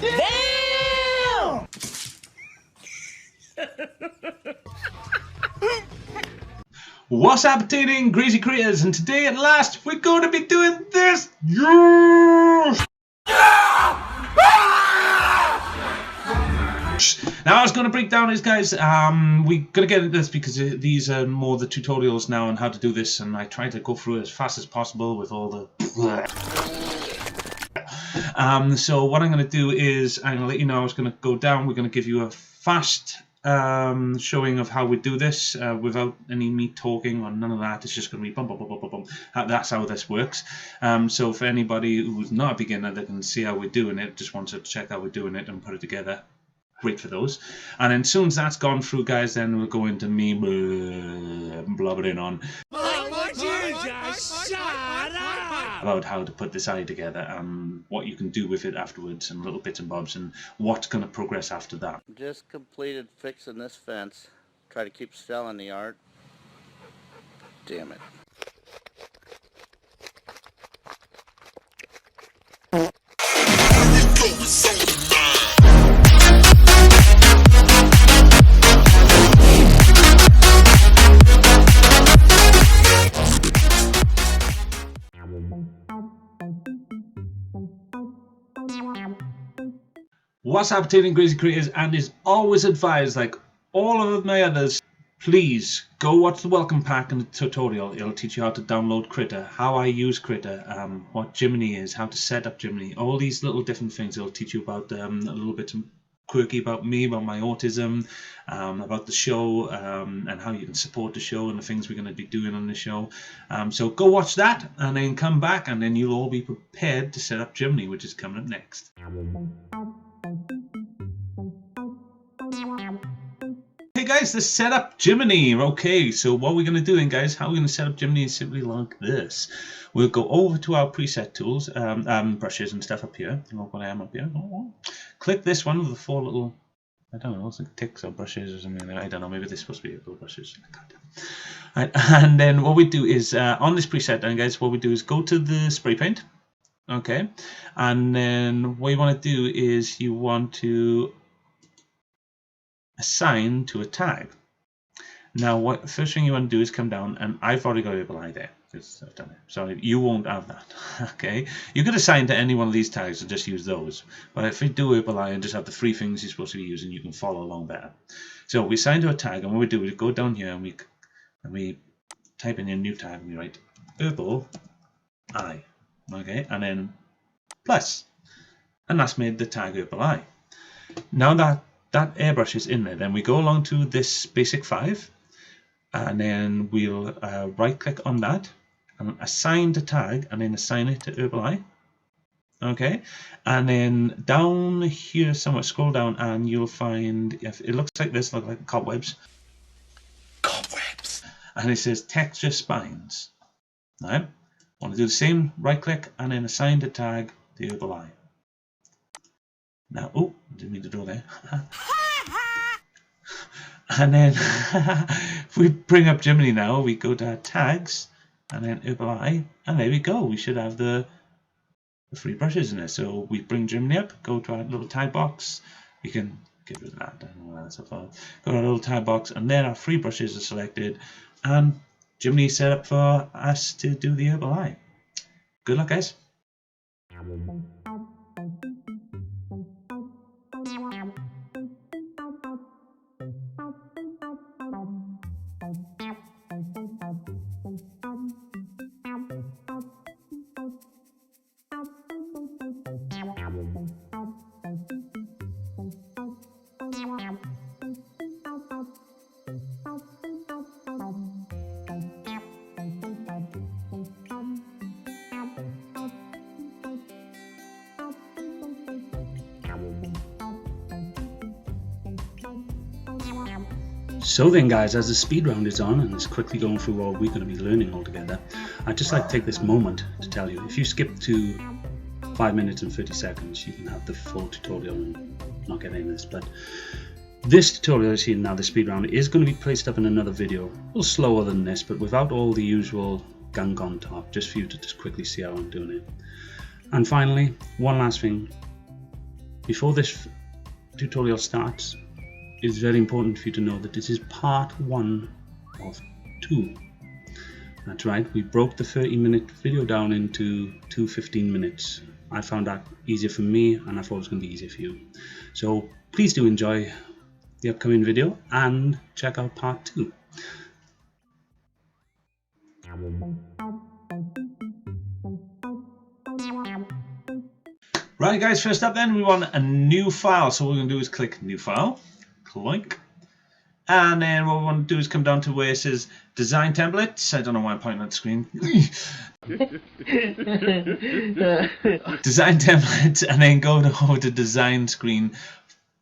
Damn! What's happening, Greasy Creators? And today at last we're going to be doing this. Yes! Now I was going to break down these guys. We're going to get into this because these are more the tutorials now on how to do this, and I try to go through it as fast as possible with all the so what I'm going to do is I'm going to let you know I was going to go down. We're going to give you a fast showing of how we do this without any me talking or none of that. It's just going to be bum, bum, bum, bum, bum, bum. That's how this works. So for anybody who's not a beginner, they can see how we're doing it, just want to check how we're doing it and put it together. Great for those. And then as soon as that's gone through, guys, then we'll go into me blubbering on about how to put this eye together and what you can do with it afterwards and little bits and bobs and what's going to progress after that. Just completed fixing this fence. Try to keep selling the art. Damn it. What's happening, Greasy Creators? And is always advised, like all of my others, please go watch the welcome pack and the tutorial. It'll teach you how to download Critter, how I use Critter, what Jiminy is, how to set up Jiminy, all these little different things. It'll teach you about a little bit quirky about me, about my autism, about the show, and how you can support the show and the things we're going to be doing on the show. So go watch that and then come back, and then you'll all be prepared to set up Jiminy, which is coming up next. Hey guys, let's set up Jiminy. Okay, so what we're going to do then, guys, how we're going to set up Jiminy is simply like this. We'll go over to our preset tools, brushes and stuff up here. Look what I am up here. Click this one with the four little, I don't know, it's like ticks or brushes or something. I don't know, maybe this is supposed to be little brushes. Right, and then what we do is, on this preset then, guys, what we do is go to the spray paint. Okay, and then what you want to do is you want to assign to a tag. Now, what first thing you want to do is come down, and I've already got Erple Eye there because I've done it. So you won't have that. Okay, you could assign to any one of these tags and just use those. But if you do Erple Eye and just have the three things you're supposed to be using, you can follow along better. So we assign to a tag, and what we do is go down here and we type in a new tag and we write Erple Eye. Okay, and then plus, and that's made the tag Erple Eye. Now that airbrush is in there, then we go along to this basic 5, and then we'll right click on that and assign the tag, and then assign it to Erple Eye. Okay, and then down here somewhere, scroll down, and you'll find, if it looks like this, look like cobwebs, and it says texture spines. Right, want to do the same, right click and then assign the tag to Erple Eye. Now, oh, didn't mean to draw there. And then if we bring up Jiminy now, we go to our tags and then Erple Eye, and there we go. We should have the 3 brushes in there. So we bring Jiminy up, go to our little tag box. We can get rid of that. I don't know why that's so far. Go to our little tag box, and then our 3 brushes are selected, and Jiminy is set up for us to do the Erple Eye. Good luck, guys. So then, guys, as the speed round is on and it's quickly going through what we're going to be learning all together, I'd just like to take this moment to tell you, if you skip to 5 minutes and 30 seconds, you can have the full tutorial and not get any of this. But this tutorial you see now, the speed round, is going to be placed up in another video, a little slower than this, but without all the usual gunk on top, just for you to just quickly see how I'm doing it. And finally, one last thing, Before this tutorial starts, it's very important for you to know that this is part 1 of 2. That's right, we broke the 30-minute video down into 2 15 minutes. I found that easier for me, and I thought it was going to be easier for you. So please do enjoy the upcoming video and check out part 2. Right guys, first up then we want a new file. So what we're going to do is click new file, click, and then what we want to do is come down to where it says design templates. I don't know why I'm pointing at the screen. Design templates, and then go over to design screen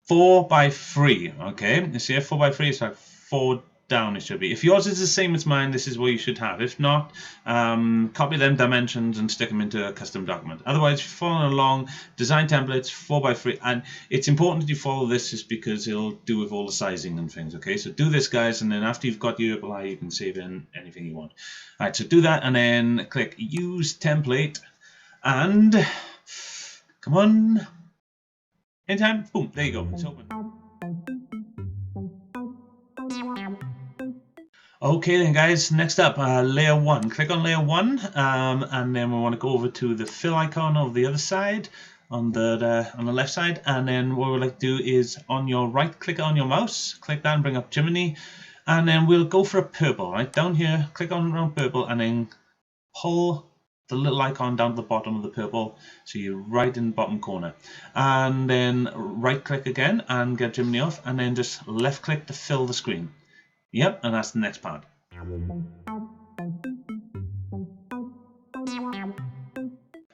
4x3. Okay, you see 4x3, it's like 4 down it should be. If yours is the same as mine, this is what you should have. If not, copy them dimensions and stick them into a custom document. Otherwise, if you're following along, design templates 4x3, and it's important that you follow this just because it'll do with all the sizing and things. Okay, so do this guys, and then after you've got your Erple Eye, you can save in anything you want. All right, so do that and then click use template, and come on, anytime, boom, there you go, it's open. Okay then guys, next up, layer 1. Click on layer 1, and then we want to go over to the fill icon on the other side, on the left side, and then what we'd like to do is on your right, click on your mouse, click that and bring up Jiminy, and then we'll go for a purple, right down here, click on around purple, and then pull the little icon down to the bottom of the purple, so you're right in the bottom corner, and then right click again and get Jiminy off, and then just left click to fill the screen. Yep, and that's the next part.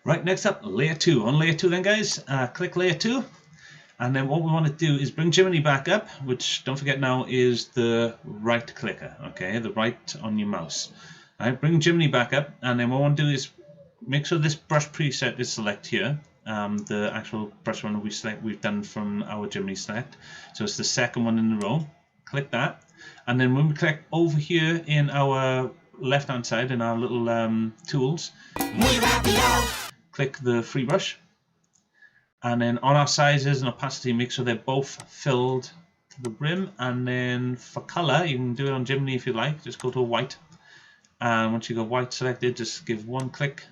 Right, next up, layer 2. On layer 2 then guys, click layer 2. And then what we want to do is bring Jiminy back up, which don't forget now is the right clicker, okay, the right on your mouse. All right, bring Jiminy back up, and then what we want to do is make sure this brush preset is select here. The actual brush one we've done from our Jiminy select. So it's the second one in the row. Click that. And then when we click over here in our left hand side in our little tools, click the free brush, and then on our sizes and opacity make sure they're both filled to the brim, and then for color you can do it on Jiminy if you like, just go to a white, and once you got white selected just give one click.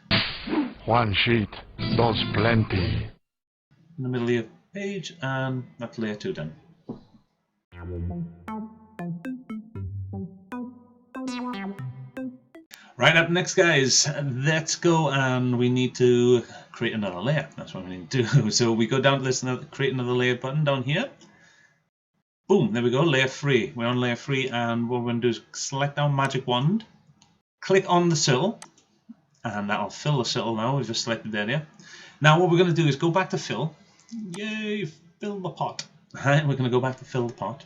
One sheet does plenty. In the middle of your page, and that's layer 2 done. Right up next guys, let's go, and we need to create another layer. That's what we need to do. So we go down to this create another layer button down here. Boom, there we go, layer 3. We're on layer 3, and what we're going to do is select our magic wand, click on the circle, and that'll fill the circle now. We've just selected the area. Now what we're going to do is go back to fill. Yay, fill the pot. Right, we're going to go back to fill the pot.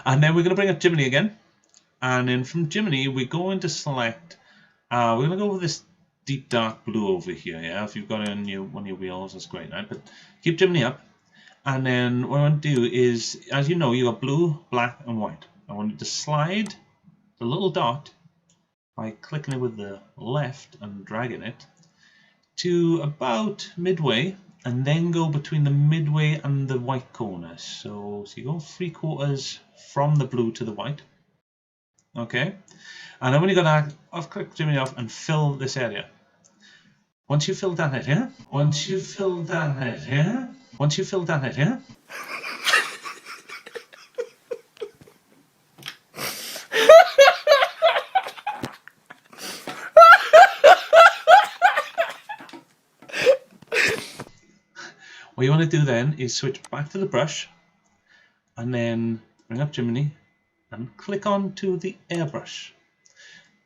And then we're going to bring up Jiminy again. And then from Jiminy, we're going to select, we're going to go with this deep dark blue over here. Yeah, if you've got it on one of your wheels, that's great, right? But keep Jiminy up. And then what I want to do is, as you know, you got blue, black, and white. I want you to slide the little dot by clicking it with the left and dragging it to about midway, and then go between the midway and the white corner. So you go 3/4 from the blue to the white. Okay, and then when you got that, click Jiminy off and fill this area. Once you fill that area, once you fill that area, once you fill that area, what you want to do then is switch back to the brush, and then bring up Jiminy and click on to the airbrush.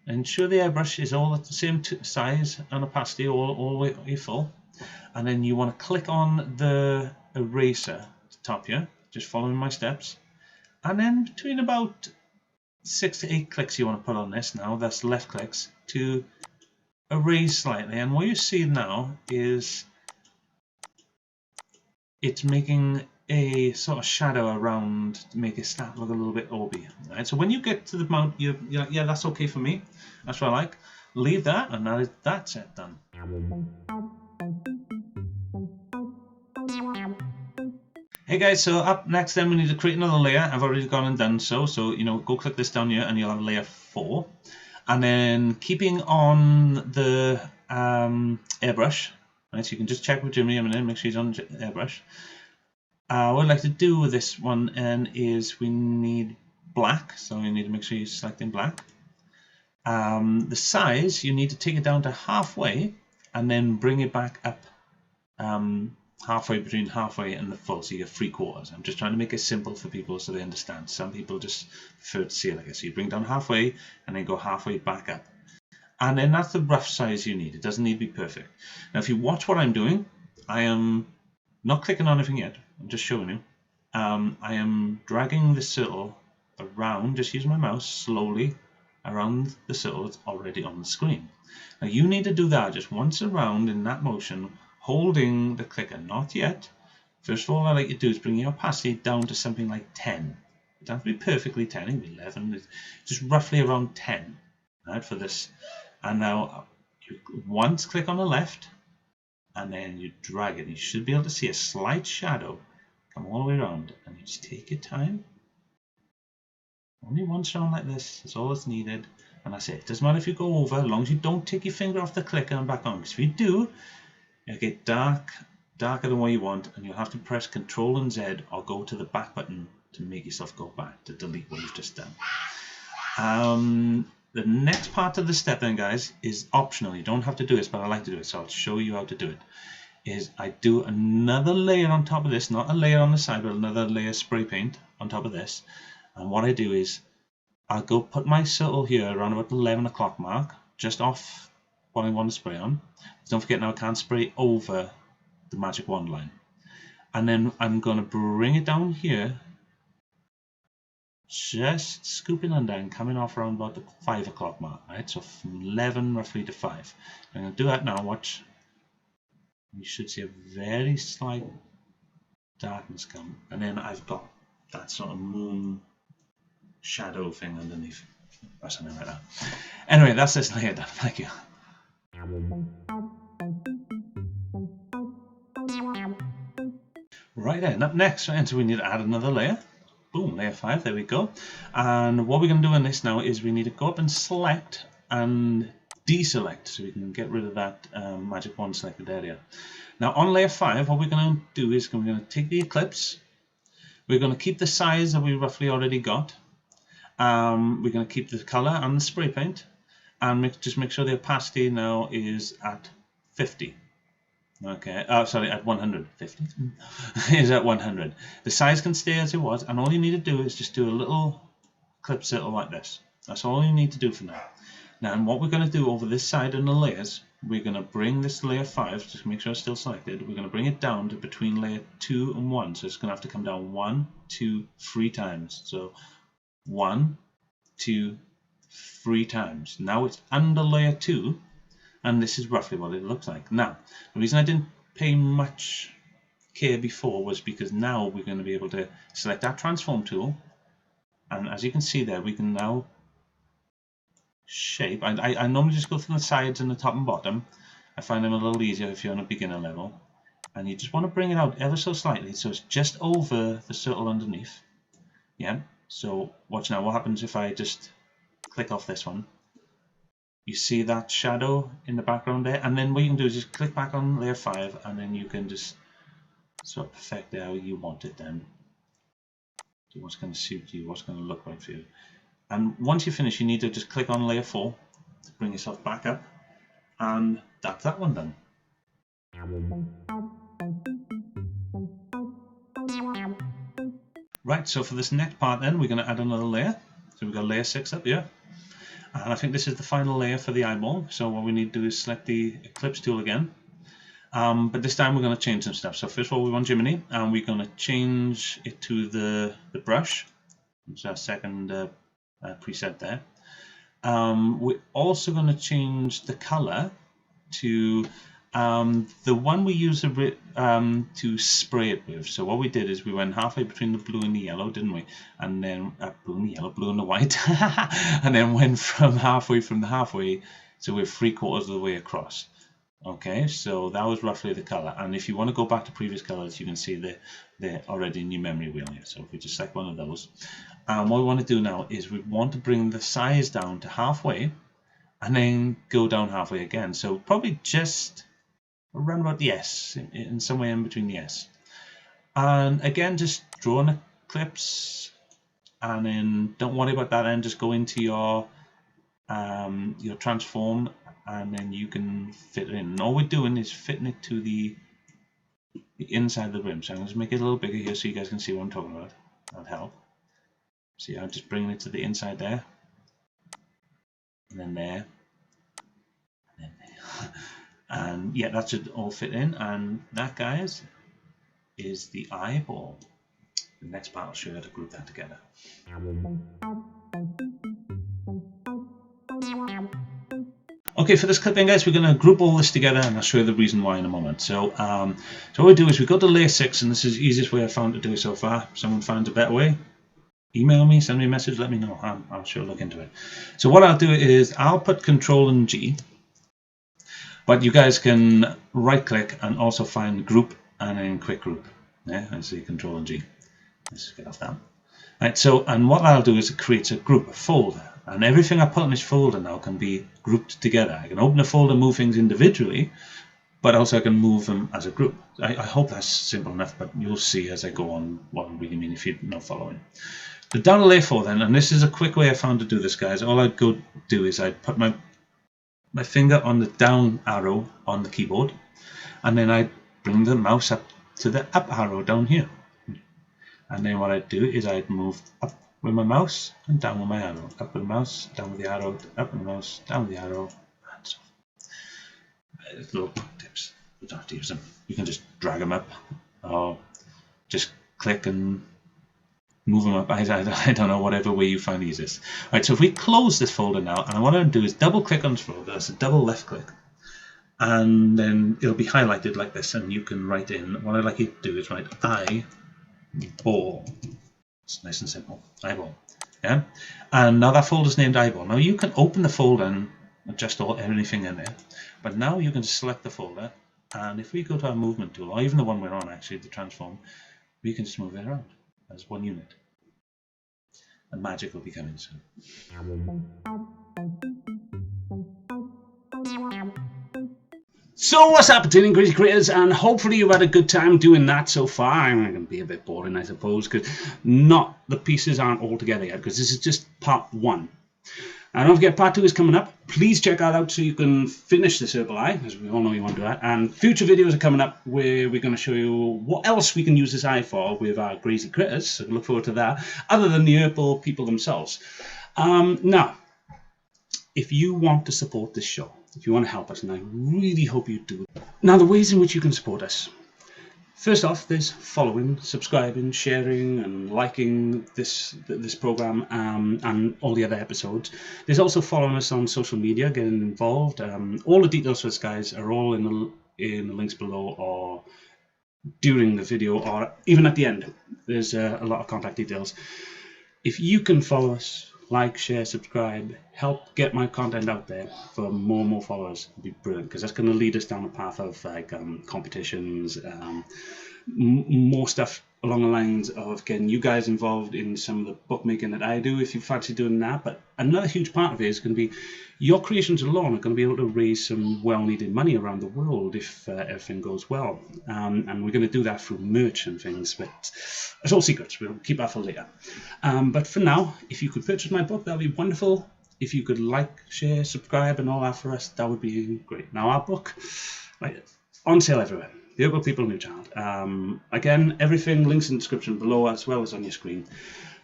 Ensure the airbrush is all at the same size and opacity, all the way full. And then you want to click on the eraser at the top here, just following my steps. And then between about 6 to 8 clicks you want to put on this now, that's left clicks, to erase slightly. And what you see now is it's making a sort of shadow around to make it start look a little bit orby. Right? So when you get to the mount, you're like, yeah, that's okay for me. That's what I like. Leave that, and that's it done. Hey guys, so up next then we need to create another layer. I've already gone and done so. So, you know, go click this down here and you'll have layer 4. And then keeping on the airbrush, right? So you can just check with Jimmy a minute, make sure he's on airbrush. What I'd like to do with this one is we need black. So you need to make sure you're selecting black. The size, you need to take it down to halfway and then bring it back up halfway between halfway and the full, so you get 3/4. I'm just trying to make it simple for people so they understand. Some people just prefer to see it like this. So you bring down halfway and then go halfway back up. And then that's the rough size you need. It doesn't need to be perfect. Now if you watch what I'm doing, I am not clicking on anything yet. I'm just showing you. I am dragging the circle around, just using my mouse slowly around the circle that's already on the screen. Now you need to do that just once around in that motion, holding the clicker, not yet. First of all, I like you to do is bring your opacity down to something like 10. It doesn't have to be perfectly 10, it can be 11, just roughly around 10, right, for this. And now you once click on the left, and then you drag it. You should be able to see a slight shadow come all the way around, and you just take your time. Only once around like this, that's all that's needed. And that's it. Doesn't matter if you go over, as long as you don't take your finger off the clicker and back on. Because if you do, it'll get darker than what you want, and you'll have to press Control and Z or go to the back button to make yourself go back, to delete what you've just done. The next part of the step then, guys, is optional. You don't have to do this, but I like to do it, so I'll show you how to do it. Is I do another layer on top of this, not a layer on the side, but another layer spray paint on top of this. And what I do is I'll go put my circle here around about the 11 o'clock mark, just off what I want to spray on. Don't forget now I can't spray over the magic wand line. And then I'm going to bring it down here, just scooping under and coming off around about the 5 o'clock mark, right? So from 11 roughly to 5. I'm going to do that now, watch. You should see a very slight darkness come. And then I've got that sort of moon shadow thing underneath, or something like that. Anyway, that's this layer done. Thank you. Right then, up next, right, so we need to add another layer. Boom, layer 5, there we go. And what we're going to do in this now is we need to go up and select and deselect, so we can get rid of that magic wand selected area. Now on layer 5, what we're going to do is we're going to take the eclipse. We're going to keep the size that we roughly already got. We're going to keep the color and the spray paint, and just make sure the opacity now is at 50. Okay, sorry, at 100. 50 is at 100. The size can stay as it was, and all you need to do is just do a little clip circle like this. That's all you need to do for now. Now, and what we're going to do over this side in the layers, we're going to bring this layer 5, just make sure it's still selected, we're going to bring it down to between layer 2 and 1. So it's going to have to come down 1, 2, 3 times. So 1, 2, 3 times. Now it's under layer 2, and this is roughly what it looks like. Now, the reason I didn't pay much care before was because now we're going to be able to select that transform tool, and as you can see there, we can now shape. I normally just go from the sides and the top and bottom. I find them a little easier if you're on a beginner level, and you just want to bring it out ever so slightly so it's just over the circle underneath. Yeah, so watch now what happens if I just click off this one. You see that shadow in the background there, and then what you can do is just click back on layer 5, and then you can just sort of perfect it how you want it then. Do what's going to suit you, what's going to look right for you. And once you finish, you need to just click on layer 4 to bring yourself back up, and that's that one done. Right, so for this next part then, we're going to add another layer. So we've got layer 6 up here. And I think this is the final layer for the eyeball. So what we need to do is select the eclipse tool again. But this time we're going to change some stuff. So first of all, we want Jiminy, and we're going to change it to the brush. It's our second preset there. We're also going to change the color to the one we use to spray it with. So what we did is we went halfway between the blue and the yellow, didn't we? And then blue and the yellow, blue and the white, and then went from halfway, so we're 3/4 of the way across. Okay, so that was roughly the color. And if you want to go back to previous colors, you can see they're already in your memory wheel here. So if we just select one of those, and what we want to do now is we want to bring the size down to halfway, and then go down halfway again. So probably just around about the S, in somewhere in between the S. And again, just draw an ellipse, and then don't worry about that end. Just go into your transform, and then you can fit it in. And all we're doing is fitting it to the inside of the rim. So I'm going to make it a little bigger here so you guys can see what I'm talking about. That'll help. See, I'm just bringing it to the inside there, and then there, and then there. And yeah, that should all fit in. And that, guys, is the eyeball. The next part I'll show you how to group that together. Okay, for this clip then, guys, we're going to group all this together, and I'll show you the reason why in a moment. So what we do is we go to layer 6, and this is the easiest way I've found to do it so far. If someone finds a better way, email me, send me a message, let me know. I'll sure look into it. So what I'll do is I'll put Control and G, but you guys can right-click and also find Group and then Quick Group. Yeah, I see Control and G. Let's get off that. Right, so, and what I'll do is it creates a group, a folder, and everything I put in this folder now can be grouped together. I can open a folder, move things individually, but also I can move them as a group. I hope that's simple enough, but you'll see as I go on what I really mean if you're not following. The down to layer 4 then, and this is a quick way I found to do this, guys. All I'd go do is I'd put my finger on the down arrow on the keyboard, and then I'd bring the mouse up to the up arrow down here. And then what I'd do is I'd move up with my mouse and down with my arrow. Up with the mouse, down with the arrow, up with the mouse, down with the arrow, and so on. Little tips. You don't have to use them. You can just drag them up, or just click and move them up. I don't know, whatever way you find easiest. Right, so if we close this folder now, and what I'm going to do is double click on this folder. That's a double left click. And then it'll be highlighted like this, and you can write in, what I'd like you to do is write eyeball. It's nice and simple. Eyeball. Yeah. And now that folder's named eyeball. Now you can open the folder and adjust everything in there. But now you can just select the folder, and if we go to our movement tool, or even the one we're on actually, the transform, we can just move it around as one unit. And magic will be coming soon. So what's happening, crazy creators, and hopefully you've had a good time doing that so far. I'm going to be a bit boring, I suppose, because the pieces aren't all together yet, because this is just part 1. And don't forget, part 2 is coming up. Please check that out so you can finish this Erple Eye, as we all know you want to do that. And future videos are coming up where we're going to show you what else we can use this eye for with our crazy critters. So look forward to that, other than the Erple people themselves. Now, if you want to support this show, if you want to help us, and I really hope you do. Now, the ways in which you can support us. First off, there's following, subscribing, sharing, and liking this program and all the other episodes. There's also following us on social media, getting involved. All the details for this, guys, are all in the links below, or during the video, or even at the end. There's a lot of contact details. If you can follow us, like, share, subscribe, help get my content out there for more and more followers, would be brilliant, because that's going to lead us down a path of like competitions, more stuff along the lines of getting you guys involved in some of the bookmaking that I do, if you fancy doing that. But another huge part of it is going to be your creations alone are going to be able to raise some well-needed money around the world if everything goes well. And we're going to do that through merch and things, but it's all secrets. We'll keep that for later. But for now, if you could purchase my book, that would be wonderful. If you could like, share, subscribe, and all that for us, that would be great. Now, our book, right, on sale everywhere. The Erple People new channel. Again, everything, links in the description below as well as on your screen.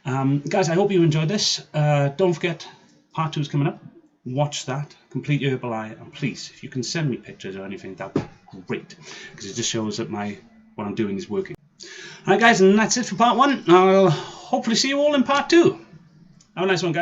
Guys, I hope you enjoyed this. Don't forget, part 2 is coming up. Watch that, complete your Erple Eye, and please, if you can send me pictures or anything, that would be great, because it just shows that what I'm doing is working. Alright guys, and that's it for part 1. I'll hopefully see you all in part 2. Have a nice one, guys.